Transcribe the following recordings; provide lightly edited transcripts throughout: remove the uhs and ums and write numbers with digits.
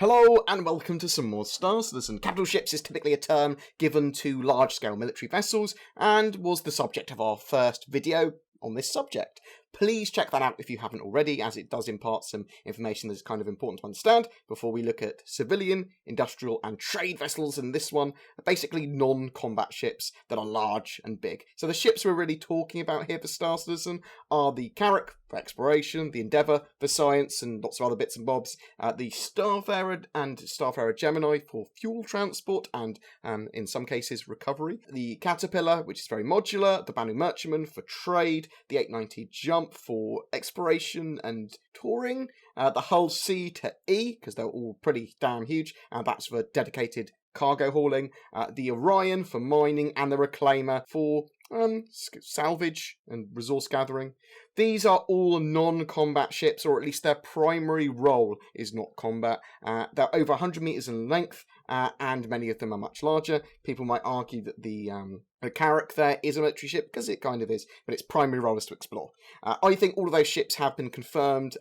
Hello and welcome to some more Star Citizen. Capital ships is typically a term given to large-scale military vessels and was the subject of our first video on this subject. Please check that out if you haven't already, as it does impart some information that's kind of important to understand before we look at civilian, industrial and trade vessels, and this one are basically non-combat ships that are large and big. So the ships we're really talking about here for Star Citizen are the Carrack for exploration, the Endeavour for science and lots of other bits and bobs, the Starfarer and Starfarer Gemini for fuel transport and in some cases recovery, the Caterpillar, which is very modular, the Banu Merchantman for trade, the 890 Jump for exploration and touring, the Hull C to E, because they're all pretty damn huge, and that's for dedicated cargo hauling, the Orion for mining, and the Reclaimer for salvage and resource gathering. These are all non-combat ships, or at least their primary role is not combat. They're over 100 meters in length, and many of them are much larger. People might argue that the Carrack there is a military ship, because it kind of is, but its primary role is to explore. I think all of those ships have been confirmed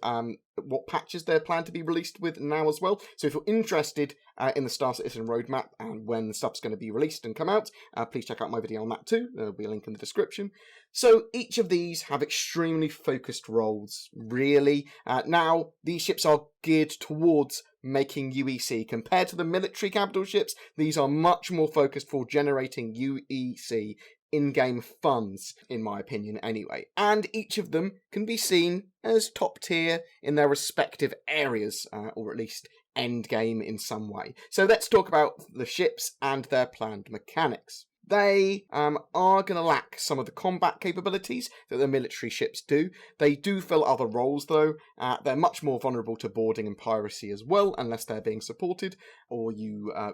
what patches they're planned to be released with now as well. So if you're interested in the Star Citizen roadmap and when the stuff's going to be released and come out, please check out my video on that too. There'll be a link in the description. So each of these have extremely focused roles, really. Now, these ships are geared towards making UEC. Compared to the military capital ships, these are much more focused for generating UEC, in-game funds, in my opinion anyway. And each of them can be seen as top tier in their respective areas, or at least endgame in some way. So let's talk about the ships and their planned mechanics. They are going to lack some of the combat capabilities that the military ships do. They do fill other roles though. They're much more vulnerable to boarding and piracy as well, unless they're being supported, or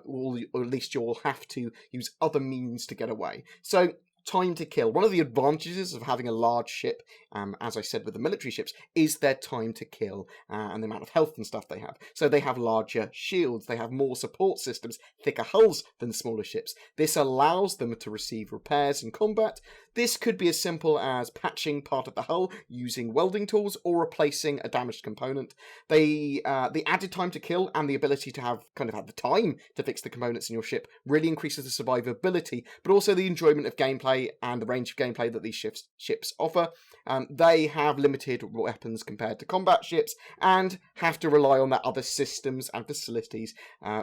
or at least you'll have to use other means to get away. So, time to kill. One of the advantages of having a large ship, as I said with the military ships, is their time to kill and the amount of health and stuff they have. So they have larger shields, they have more support systems, thicker hulls than smaller ships. This allows them to receive repairs in combat. This could be as simple as patching part of the hull using welding tools or replacing a damaged component. The added time to kill and the ability to have the time to fix the components in your ship really increases the survivability, but also the enjoyment of gameplay and the range of gameplay that these ships offer. They have limited weapons compared to combat ships and have to rely on their other systems and facilities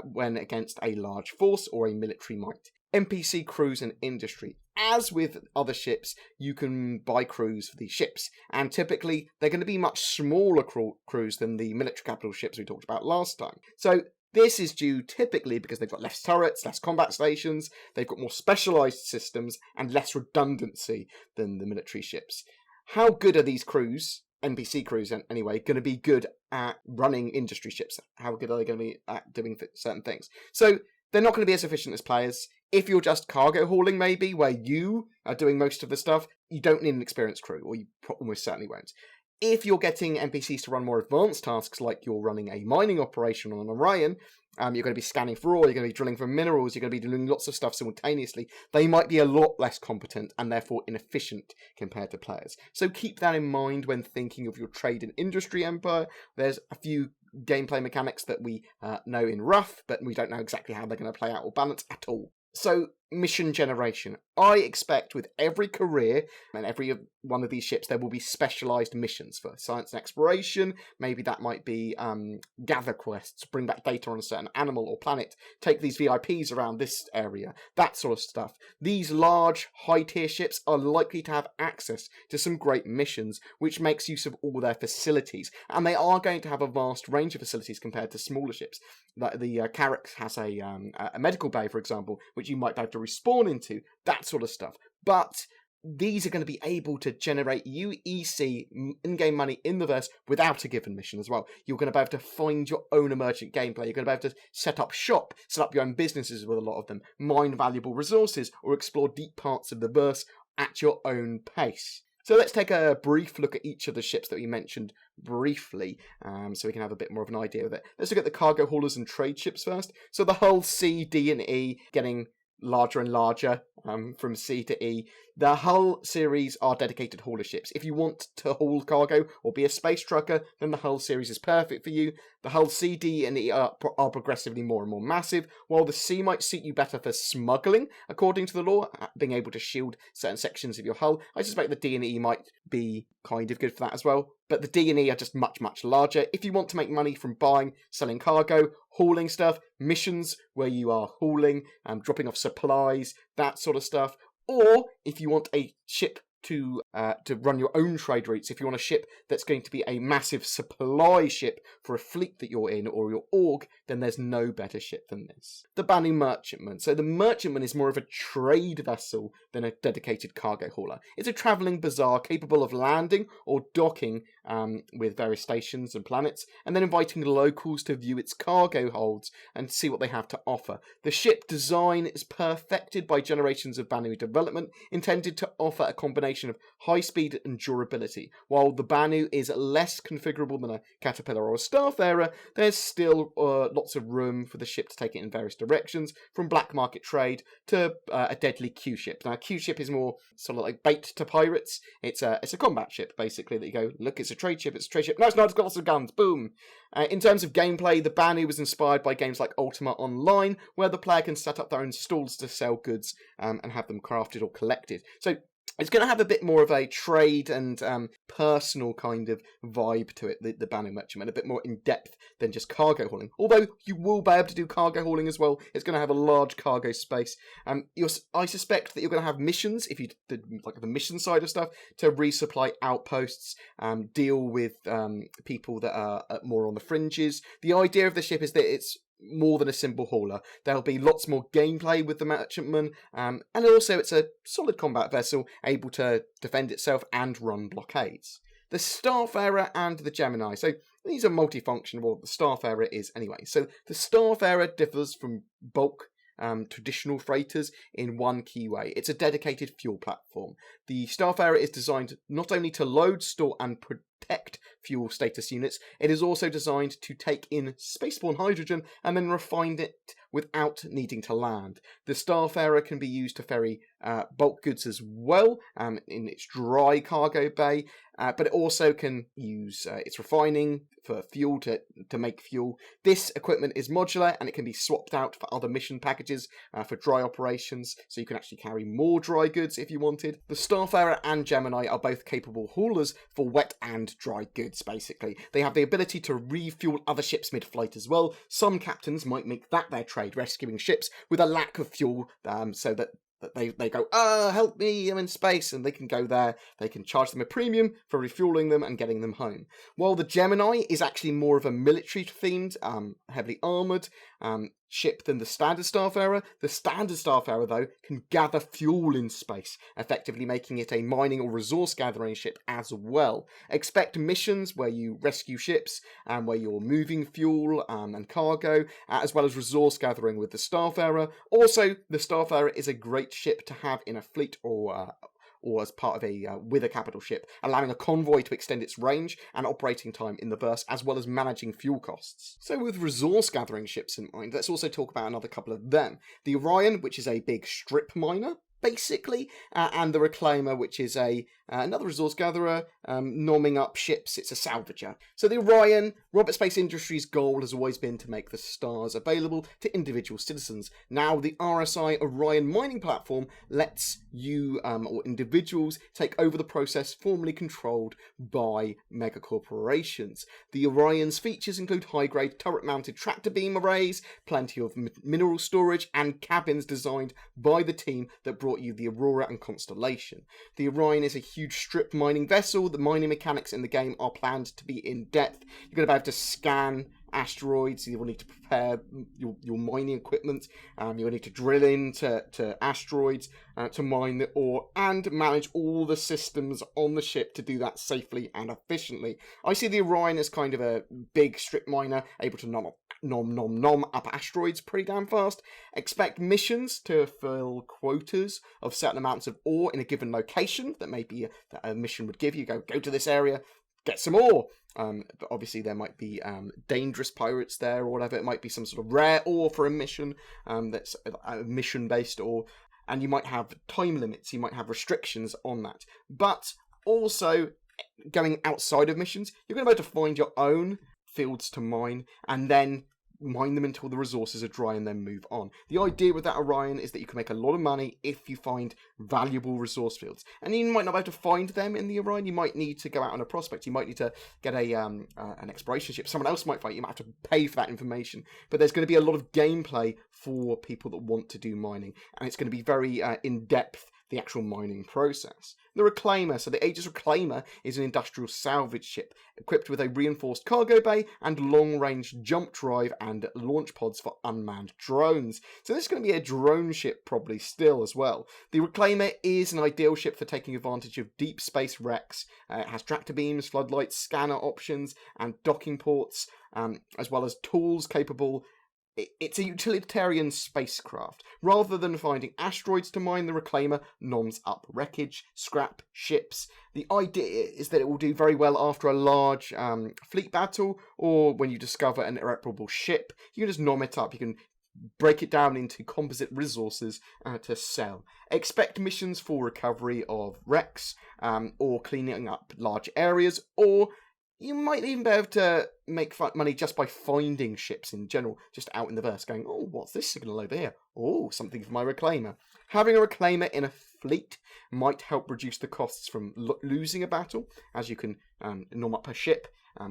when against a large force or a military might. Mpc Crews and industry. As with other ships, you can buy crews for these ships, and typically they're going to be much smaller crews than the military capital ships we talked about last time. So this is due typically because they've got less turrets, less combat stations, they've got more specialised systems, and less redundancy than the military ships. How good are these crews, NPC crews anyway, going to be good at running industry ships? How good are they going to be at doing certain things? So they're not going to be as efficient as players. If you're just cargo hauling, maybe, where you are doing most of the stuff, you don't need an experienced crew, or you almost certainly won't. If you're getting NPCs to run more advanced tasks, like you're running a mining operation on an Orion, you're going to be scanning for ore, you're going to be drilling for minerals, you're going to be doing lots of stuff simultaneously, they might be a lot less competent and therefore inefficient compared to players. So keep that in mind when thinking of your trade and industry empire. There's a few gameplay mechanics that we know in rough, but we don't know exactly how they're going to play out or balance at all. So, mission generation. I expect with every career and every one of these ships there will be specialised missions for science and exploration. Maybe that might be gather quests, bring back data on a certain animal or planet, take these VIPs around this area, that sort of stuff. These large, high-tier ships are likely to have access to some great missions, which makes use of all their facilities. And they are going to have a vast range of facilities compared to smaller ships. Like the Carrack has a medical bay, for example, which you might be able to respawn into, that sort of stuff. But these are going to be able to generate UEC, in-game money in the verse, without a given mission as well. You're going to be able to find your own emergent gameplay. You're going to be able to set up shop, set up your own businesses with a lot of them, mine valuable resources, or explore deep parts of the verse at your own pace. So let's take a brief look at each of the ships that we mentioned briefly, so we can have a bit more of an idea of it. Let's look at the cargo haulers and trade ships first. So the Hull C, D, and E getting larger and larger from C to E. The Hull series are dedicated hauler ships. If you want to haul cargo or be a space trucker, then the Hull series is perfect for you. The hull C, D, and E are progressively more and more massive, while the C might suit you better for smuggling, according to the law, being able to shield certain sections of your hull. I suspect the D and E might be kind of good for that as well, but the D and E are just much, much larger. If you want to make money from buying, selling cargo, hauling stuff, missions where you are hauling, dropping off supplies, that sort of stuff, or if you want a ship to run your own trade routes, if you want a ship that's going to be a massive supply ship for a fleet that you're in or your org, then there's no better ship than this. The Banu Merchantman. So the Merchantman is more of a trade vessel than a dedicated cargo hauler. It's a travelling bazaar capable of landing or docking with various stations and planets, and then inviting locals to view its cargo holds and see what they have to offer. The ship design is perfected by generations of Banu development, intended to offer a combination of high speed and durability. While the Banu is less configurable than a Caterpillar or a Starfarer, there's still lots of room for the ship to take it in various directions, from black market trade to a deadly Q ship. Now, a Q ship is more sort of like bait to pirates. It's a combat ship, basically, that you go, look, it's a trade ship, it's a trade ship. No, it's not, it's got lots of guns, boom. In terms of gameplay, the Banu was inspired by games like Ultima Online, where the player can set up their own stalls to sell goods and have them crafted or collected. So it's going to have a bit more of a trade and personal kind of vibe to it, the Banu Merchantman, a bit more in-depth than just cargo hauling. Although you will be able to do cargo hauling as well. It's going to have a large cargo space. I suspect that you're going to have missions, if you did like the mission side of stuff, to resupply outposts, deal with people that are more on the fringes. The idea of the ship is that it's more than a simple hauler. There'll be lots more gameplay with the Merchantman, and also it's a solid combat vessel able to defend itself and run blockades. The Starfarer and the Gemini. So these are multifunctional, well, the Starfarer is anyway. So the Starfarer differs from bulk traditional freighters in one key way. It's a dedicated fuel platform. The Starfarer is designed not only to load, store, and protect fuel status units, it is also designed to take in spaceborne hydrogen and then refine it without needing to land. The Starfarer can be used to ferry bulk goods as well in its dry cargo bay, but it also can use its refining for fuel to make fuel. This equipment is modular and it can be swapped out for other mission packages for dry operations, so you can actually carry more dry goods if you wanted. The Starfarer and Gemini are both capable haulers for wet and dry goods, basically. They have the ability to refuel other ships mid-flight as well. Some captains might make that their trade, rescuing ships with a lack of fuel, so that they go, help me, I'm in space, and they can go there, they can charge them a premium for refueling them and getting them home. While the Gemini is actually more of a military-themed, heavily armoured ship than the standard Starfarer. The standard Starfarer, though, can gather fuel in space, effectively making it a mining or resource gathering ship as well. Expect missions where you rescue ships and where you're moving fuel and cargo, as well as resource gathering with the Starfarer. Also, the Starfarer is a great ship to have in a fleet or as part of with a capital ship, allowing a convoy to extend its range and operating time in the verse, as well as managing fuel costs. So with resource gathering ships in mind, let's also talk about another couple of them. The Orion, which is a big strip miner, basically, and the Reclaimer, which is another resource gatherer, nomming up ships. It's a salvager. So the Orion, Robert Space Industries' goal has always been to make the stars available to individual citizens. Now the RSI Orion mining platform lets you, or individuals, take over the process formerly controlled by mega corporations. The Orion's features include high-grade turret-mounted tractor beam arrays, plenty of mineral storage, and cabins designed by the team that brought you the Aurora and Constellation. The Orion is a huge strip mining vessel. The mining mechanics in the game are planned to be in depth. You're going to be able to scan asteroids. You will need to prepare your mining equipment. You will need to drill into asteroids to mine the ore and manage all the systems on the ship to do that safely and efficiently. I see the Orion as kind of a big strip miner, able to nom up asteroids pretty damn fast. Expect missions to fill quotas of certain amounts of ore in a given location that maybe that a mission would give you. Go to this area, get some ore. But obviously there might be dangerous pirates there or whatever. It might be some sort of rare ore for a mission that's a mission-based ore. And you might have time limits, you might have restrictions on that. But also, going outside of missions, you're going to be able to find your own fields to mine, and then mine them until the resources are dry and then move on. The idea with that Orion is that you can make a lot of money if you find valuable resource fields. And you might not be able to find them in the Orion. You might need to go out on a prospect. You might need to get an exploration ship. Someone else might find it. You might have to pay for that information. But there's going to be a lot of gameplay for people that want to do mining. And it's going to be very in-depth, the actual mining process. The Reclaimer. So the Aegis Reclaimer is an industrial salvage ship equipped with a reinforced cargo bay and long-range jump drive and launch pods for unmanned drones. So this is going to be a drone ship probably still as well. The Reclaimer is an ideal ship for taking advantage of deep space wrecks. It has tractor beams, floodlights, scanner options and docking ports, as well as tools capable. It's a utilitarian spacecraft. Rather than finding asteroids to mine, the Reclaimer noms up wreckage, scrap, ships. The idea is that it will do very well after a large fleet battle, or when you discover an irreparable ship. You can just nom it up. You can break it down into composite resources to sell. Expect missions for recovery of wrecks, or cleaning up large areas, or you might even be able to make money just by finding ships in general, just out in the verse, going, oh, what's this signal over here? Oh, something for my Reclaimer. Having a Reclaimer in a fleet might help reduce the costs from losing a battle, as you can norm up a ship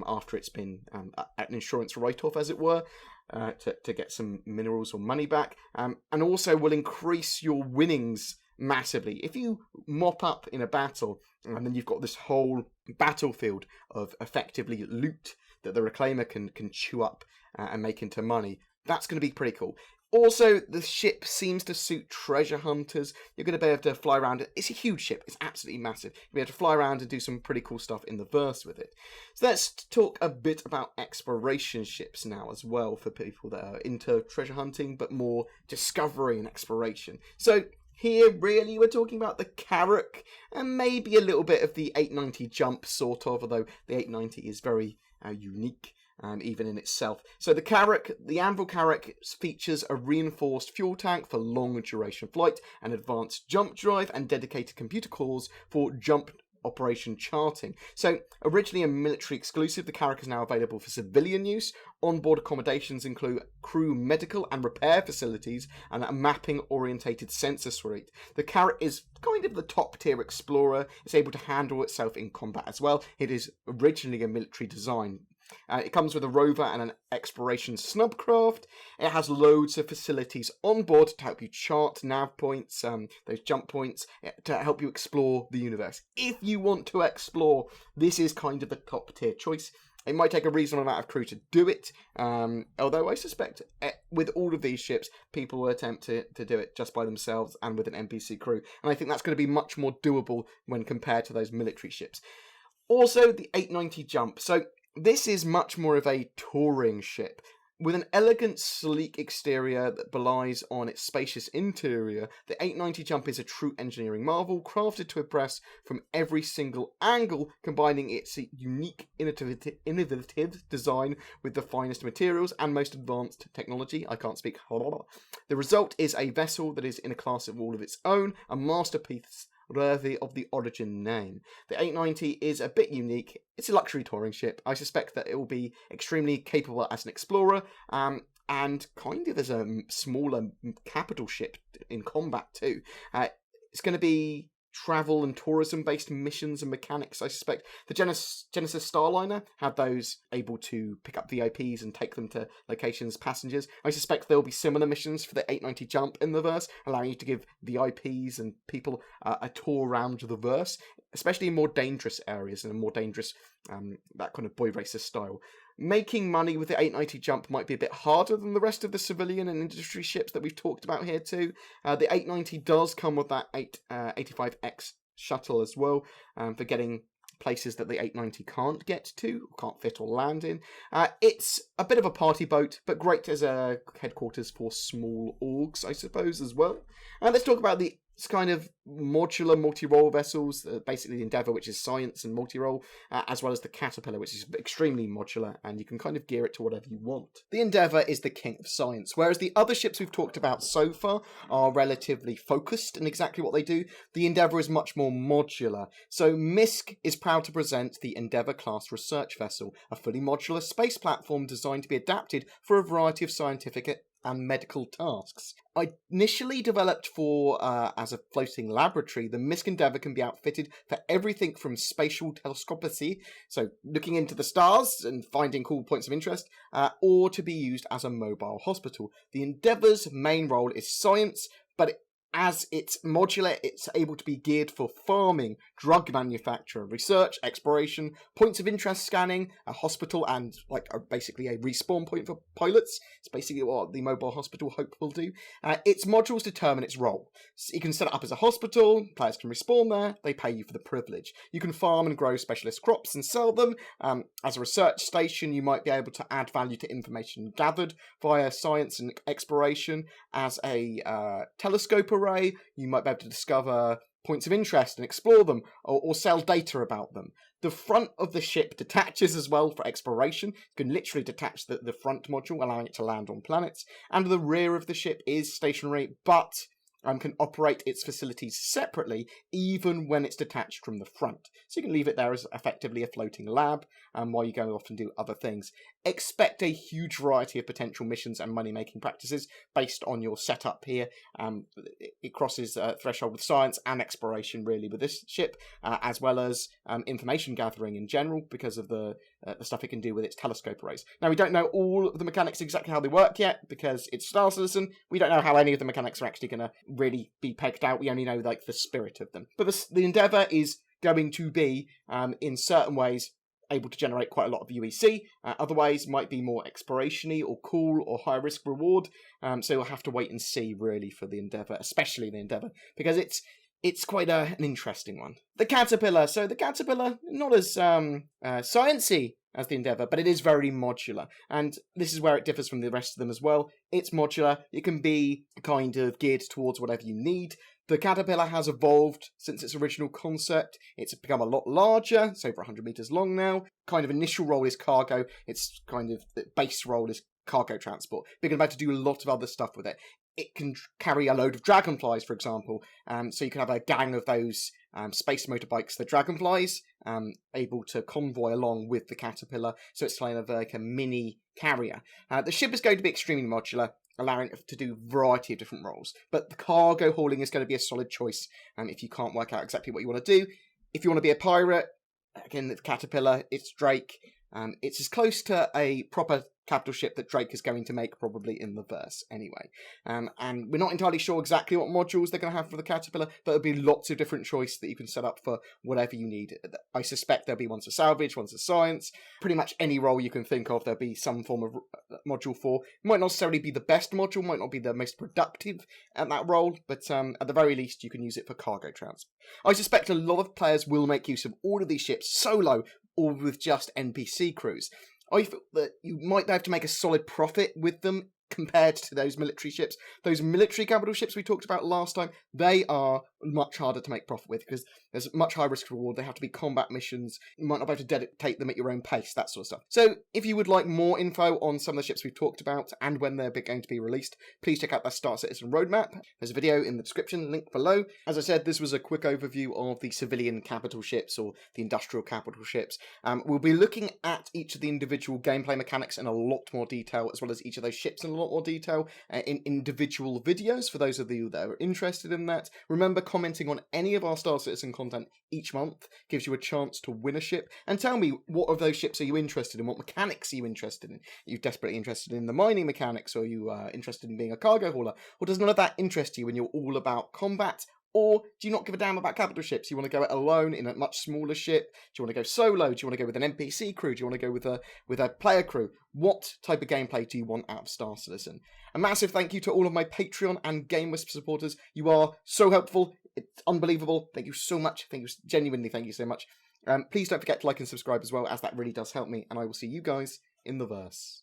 after it's been an insurance write-off, as it were, to get some minerals or money back, and also will increase your winnings massively. If you mop up in a battle and then you've got this whole battlefield of effectively loot that the Reclaimer can chew up and make into money, that's going to be pretty cool. Also, the ship seems to suit treasure hunters. You're going to be able to fly around. It's a huge ship. It's absolutely massive. You'll be able to fly around and do some pretty cool stuff in the verse with it. So let's talk a bit about exploration ships now as well, for people that are into treasure hunting, but more discovery and exploration. So here, really, we're talking about the Carrack, and maybe a little bit of the 890 jump, sort of, although the 890 is very unique, even in itself. So the Carrack, the Anvil Carrack, features a reinforced fuel tank for long duration flight, an advanced jump drive, and dedicated computer cores for jump operation charting. So originally a military exclusive, the Carrack is now available for civilian use. Onboard accommodations include crew medical and repair facilities and a mapping orientated sensor suite. The Carrack is kind of the top tier explorer. It's able to handle itself in combat as well. It is originally a military design. It comes with a rover and an exploration snubcraft. It has loads of facilities on board to help you chart nav points, those jump points, to help you explore the universe. If you want to explore, this is kind of the top tier choice. It might take a reasonable amount of crew to do it, although I suspect with all of these ships, people will attempt to do it just by themselves and with an Mpc crew. And I think that's going to be much more doable when compared to those military ships. Also, the 890 jump. So this is much more of a touring ship. With an elegant, sleek exterior that belies on its spacious interior, the 890 jump is a true engineering marvel, crafted to impress from every single angle, combining its unique, innovative design with the finest materials and most advanced technology. I can't speak. The result is a vessel that is in a class of all of its own, a masterpiece worthy of the Origin name. The 890 is a bit unique. It's a luxury touring ship. I suspect that it will be extremely capable as an explorer, and kind of as a smaller capital ship in combat too. It's going to be travel and tourism based missions and mechanics, I suspect. The Genesis Starliner had those able to pick up VIPs and take them to locations, passengers. I suspect there will be similar missions for the 890 jump in the verse, allowing you to give VIPs and people a tour around the verse, especially in more dangerous areas and a more dangerous, that kind of boy racer style. Making money with the 890 jump might be a bit harder than the rest of the civilian and industry ships that we've talked about here too. The 890 does come with that 85X shuttle as well, for getting places that the 890 can't get to, can't fit or land in. It's a bit of a party boat, but great as a headquarters for small orgs, I suppose, as well. Let's talk about the It's kind of modular multi-role vessels, basically the Endeavour, which is science and multi-role, as well as the Caterpillar, which is extremely modular, and you can kind of gear it to whatever you want. The Endeavour is the king of science, whereas the other ships we've talked about so far are relatively focused in exactly what they do. The Endeavour is much more modular. So MMC is proud to present the Endeavour-class research vessel, a fully modular space platform designed to be adapted for a variety of scientific and medical tasks. Initially developed for as a floating laboratory, the MMC Endeavour can be outfitted for everything from spatial telescopy, so looking into the stars and finding cool points of interest, or to be used as a mobile hospital. The Endeavour's main role is science, but as it's modular, it's able to be geared for farming, drug manufacture, research, exploration, points of interest scanning, a hospital, and basically a respawn point for pilots. It's basically what the mobile hospital hope will do. Its modules determine its role. So you can set it up as a hospital, players can respawn there, they pay you for the privilege. You can farm and grow specialist crops and sell them. As a research station, you might be able to add value to information gathered via science and exploration. As a telescope array, you might be able to discover points of interest and explore them, or sell data about them. The front of the ship detaches as well for exploration. You can literally detach the front module, allowing it to land on planets. And the rear of the ship is stationary, but can operate its facilities separately, even when it's detached from the front. So you can leave it there as effectively a floating lab, while you go off and do other things. Expect a huge variety of potential missions and money-making practices based on your setup here. It crosses a threshold with science and exploration, really, with this ship, as well as information gathering in general, because of the stuff it can do with its telescope arrays. Now, we don't know all of the mechanics exactly how they work yet, because it's Star Citizen. We don't know how any of the mechanics are actually going to really be pegged out. We only know the spirit of them. But the Endeavour is going to be, in certain ways, able to generate quite a lot of UEC. Other ways might be more exploration-y or cool or high risk reward. So we'll have to wait and see, really, for the Endeavour, especially the Endeavour, because it's quite an interesting one. The Caterpillar. So the Caterpillar, not as sciencey as the Endeavour, but it is very modular. And this is where it differs from the rest of them as well. It's modular. It can be kind of geared towards whatever you need. The Caterpillar has evolved since its original concept. It's become a lot larger. It's over 100 meters long now. Kind of initial role is cargo. Its kind of base role is cargo transport. But you're about to do a lot of other stuff with it. It can carry a load of dragonflies, for example. So you can have a gang of those space motorbikes, the dragonflies, able to convoy along with the Caterpillar. So it's kind of like a mini carrier. The ship is going to be extremely modular, allowing it to do a variety of different roles. But the cargo hauling is going to be a solid choice if you can't work out exactly what you want to do. If you want to be a pirate, again, the Caterpillar, it's Drake. It's as close to a proper capital ship that Drake is going to make, probably in the verse anyway. And we're not entirely sure exactly what modules they're going to have for the Caterpillar, but there'll be lots of different choices that you can set up for whatever you need. I suspect there'll be ones for salvage, ones for science, pretty much any role you can think of, there'll be some form of module for. It might not necessarily be the best module, might not be the most productive at that role, but at the very least you can use it for cargo transport. I suspect a lot of players will make use of all of these ships solo, or with just Mpc crews. I feel that you might have to make a solid profit with them compared to those military ships. Those military capital ships we talked about last time, they are much harder to make profit with because there's much higher risk reward. They have to be combat missions. You might not be able to dictate them at your own pace, that sort of stuff. So if you would like more info on some of the ships we've talked about and when they're going to be released, please check out the Star Citizen roadmap. There's a video in the description, link below. As I said, this was a quick overview of the civilian capital ships or the industrial capital ships. We'll be looking at each of the individual gameplay mechanics in a lot more detail, as well as each of those ships in a lot more detail in individual videos for those of you that are interested in that. Remember, commenting on any of our Star Citizen content each month gives you a chance to win a ship. And tell me, what of those ships are you interested in? What mechanics are you interested in? Are you desperately interested in the mining mechanics? Or are you interested in being a cargo hauler? Or does none of that interest you when you're all about combat? Or do you not give a damn about capital ships? You want to go it alone in a much smaller ship? Do you want to go solo? Do you want to go with an NPC crew? Do you want to go with a player crew? What type of gameplay do you want out of Star Citizen? A massive thank you to all of my Patreon and GameWisp supporters. You are so helpful. It's unbelievable. Thank you so much. Genuinely thank you so much. Please don't forget to like and subscribe as well, as that really does help me. And I will see you guys in the verse.